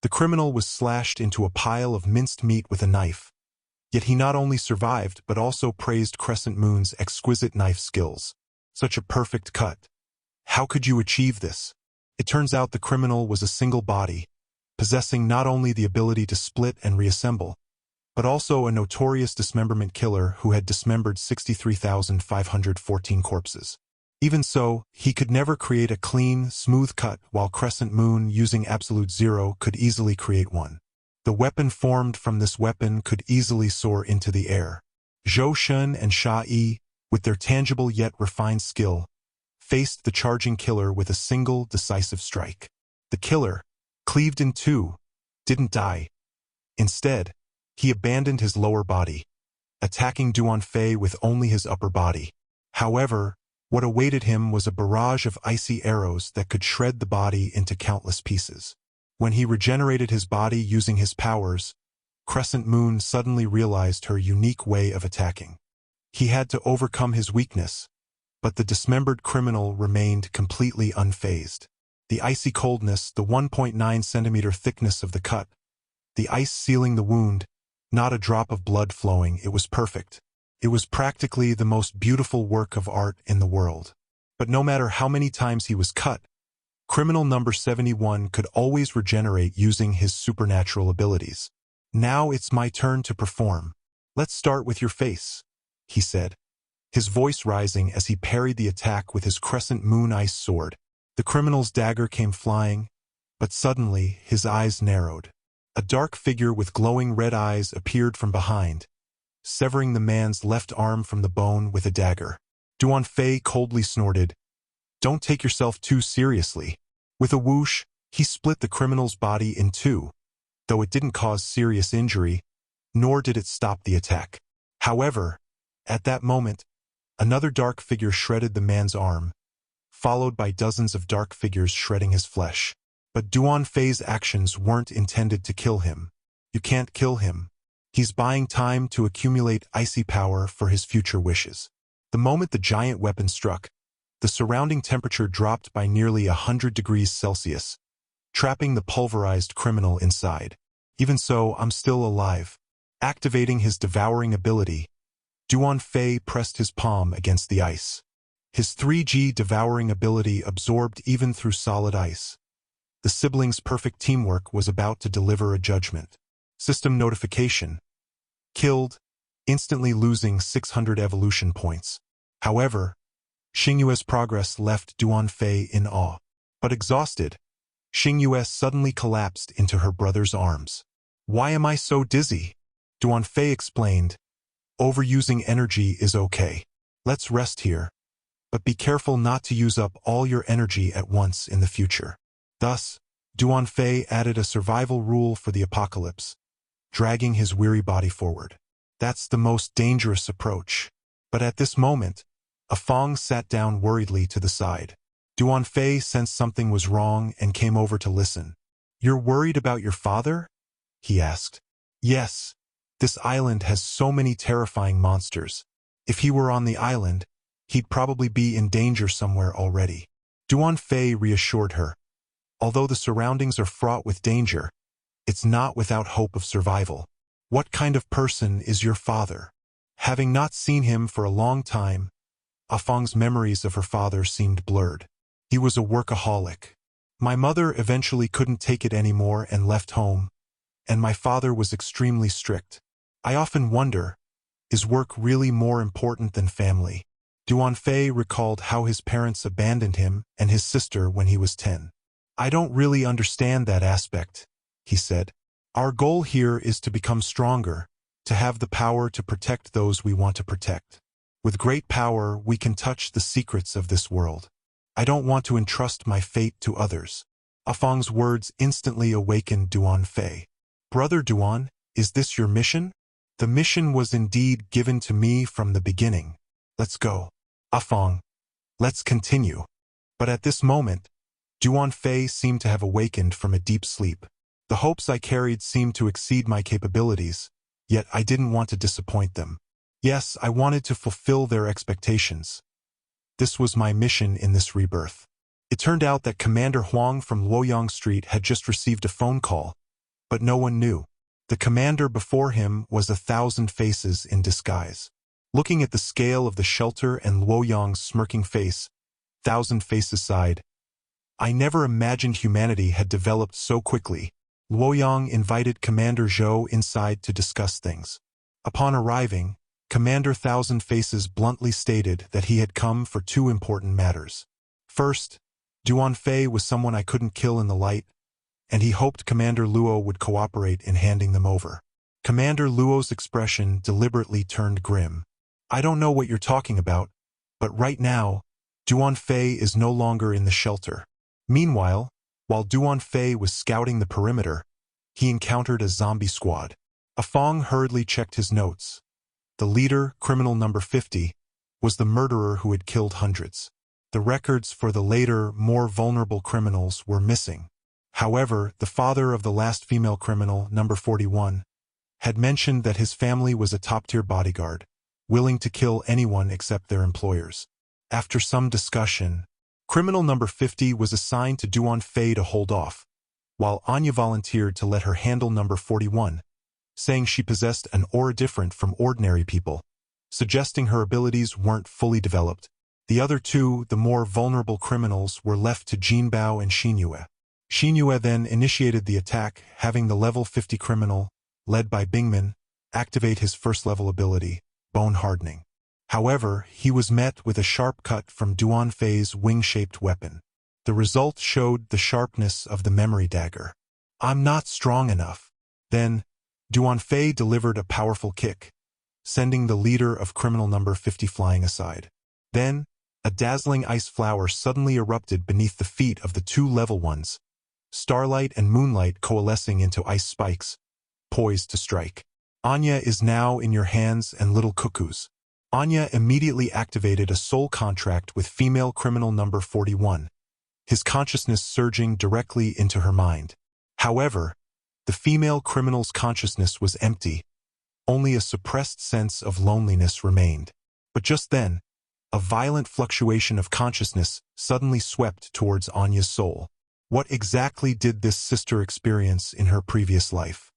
The criminal was slashed into a pile of minced meat with a knife. Yet he not only survived but also praised Crescent Moon's exquisite knife skills. Such a perfect cut. How could you achieve this? It turns out the criminal was a single body, possessing not only the ability to split and reassemble, but also a notorious dismemberment killer who had dismembered 63,514 corpses. Even so, he could never create a clean, smooth cut, while Crescent Moon, using Absolute Zero, could easily create one. The weapon formed from this weapon could easily soar into the air. Zhou Shun and Sha Yi, with their tangible yet refined skill, faced the charging killer with a single, decisive strike. The killer, cleaved in two, didn't die. Instead, he abandoned his lower body, attacking Duan Fei with only his upper body. However, what awaited him was a barrage of icy arrows that could shred the body into countless pieces. When he regenerated his body using his powers, Crescent Moon suddenly realized her unique way of attacking. He had to overcome his weakness, but the dismembered criminal remained completely unfazed. The icy coldness, the 1.9 centimeter thickness of the cut, the ice sealing the wound, not a drop of blood flowing, it was perfect. It was practically the most beautiful work of art in the world. But no matter how many times he was cut, criminal number 71 could always regenerate using his supernatural abilities. Now it's my turn to perform. Let's start with your face, he said, his voice rising as he parried the attack with his Crescent Moon ice sword. The criminal's dagger came flying, but suddenly his eyes narrowed. A dark figure with glowing red eyes appeared from behind, severing the man's left arm from the bone with a dagger. Duan Fei coldly snorted, "Don't take yourself too seriously." With a whoosh, he split the criminal's body in two, though it didn't cause serious injury, nor did it stop the attack. However, at that moment, another dark figure shredded the man's arm, followed by dozens of dark figures shredding his flesh. But Duan Fei's actions weren't intended to kill him. You can't kill him. He's buying time to accumulate icy power for his future wishes. The moment the giant weapon struck, the surrounding temperature dropped by nearly 100 degrees Celsius, trapping the pulverized criminal inside. Even so, I'm still alive. Activating his devouring ability, Duan Fei pressed his palm against the ice. His 3G devouring ability absorbed even through solid ice. The siblings' perfect teamwork was about to deliver a judgment. System notification. Killed, instantly losing 600 evolution points. However, Xingyue's progress left Duan Fei in awe. But exhausted, Xingyue suddenly collapsed into her brother's arms. "Why am I so dizzy?" Duan Fei explained. "Overusing energy is okay. Let's rest here. But be careful not to use up all your energy at once in the future." Thus, Duan Fei added a survival rule for the apocalypse, dragging his weary body forward. That's the most dangerous approach. But at this moment, Afong sat down worriedly to the side. Duan Fei sensed something was wrong and came over to listen. "You're worried about your father?" he asked. "Yes. This island has so many terrifying monsters. If he were on the island, he'd probably be in danger somewhere already." Duan Fei reassured her. "Although the surroundings are fraught with danger, it's not without hope of survival. What kind of person is your father?" Having not seen him for a long time, Afong's memories of her father seemed blurred. He was a workaholic. My mother eventually couldn't take it anymore and left home, and my father was extremely strict. I often wonder, is work really more important than family? Duan Fei recalled how his parents abandoned him and his sister when he was 10. "I don't really understand that aspect," he said. "Our goal here is to become stronger, to have the power to protect those we want to protect. With great power, we can touch the secrets of this world. I don't want to entrust my fate to others." Afong's words instantly awakened Duan Fei. "Brother Duan, is this your mission?" "The mission was indeed given to me from the beginning. Let's go." "Afong, let's continue." But at this moment, Duan Fei seemed to have awakened from a deep sleep. "The hopes I carried seemed to exceed my capabilities, yet I didn't want to disappoint them. Yes, I wanted to fulfill their expectations. This was my mission in this rebirth." It turned out that Commander Huang from Luoyang Street had just received a phone call, But no one knew. The commander before him was 1,000 faces in disguise. Looking at the scale of the shelter and Luoyang's smirking face, 1,000 faces sighed. I never imagined humanity had developed so quickly. Luoyang invited Commander Zhou inside to discuss things. Upon arriving, Commander 1,000 Faces bluntly stated that he had come for two important matters. First, Duan Fei was someone I couldn't kill in the light, and he hoped Commander Luo would cooperate in handing them over. Commander Luo's expression deliberately turned grim. I don't know what you're talking about, but right now, Duan Fei is no longer in the shelter. Meanwhile, while Duan Fei was scouting the perimeter, he encountered a zombie squad. Afong hurriedly checked his notes. The leader, criminal number 50, was the murderer who had killed hundreds. The records for the later, more vulnerable criminals were missing. However, the father of the last female criminal, number 41, had mentioned that his family was a top-tier bodyguard, willing to kill anyone except their employers. After some discussion, criminal number 50 was assigned to Duan Fei to hold off, while Anya volunteered to let her handle number 41, saying she possessed an aura different from ordinary people, suggesting her abilities weren't fully developed. The other two, the more vulnerable criminals, were left to Jinbao and Xinyue. Xinyue then initiated the attack, having the level 50 criminal, led by Bingman, activate his first-level ability, Bone Hardening. However, he was met with a sharp cut from Duan Fei's wing-shaped weapon. The result showed the sharpness of the memory dagger. I'm not strong enough. Then, Duan Fei delivered a powerful kick, sending the leader of criminal number 50 flying aside. Then, a dazzling ice flower suddenly erupted beneath the feet of the two level ones, starlight and moonlight coalescing into ice spikes, poised to strike. Anya is now in your hands and little cuckoos. Anya immediately activated a soul contract with female criminal number 41, his consciousness surging directly into her mind. However, the female criminal's consciousness was empty. Only a suppressed sense of loneliness remained. But just then, a violent fluctuation of consciousness suddenly swept towards Anya's soul. What exactly did this sister experience in her previous life?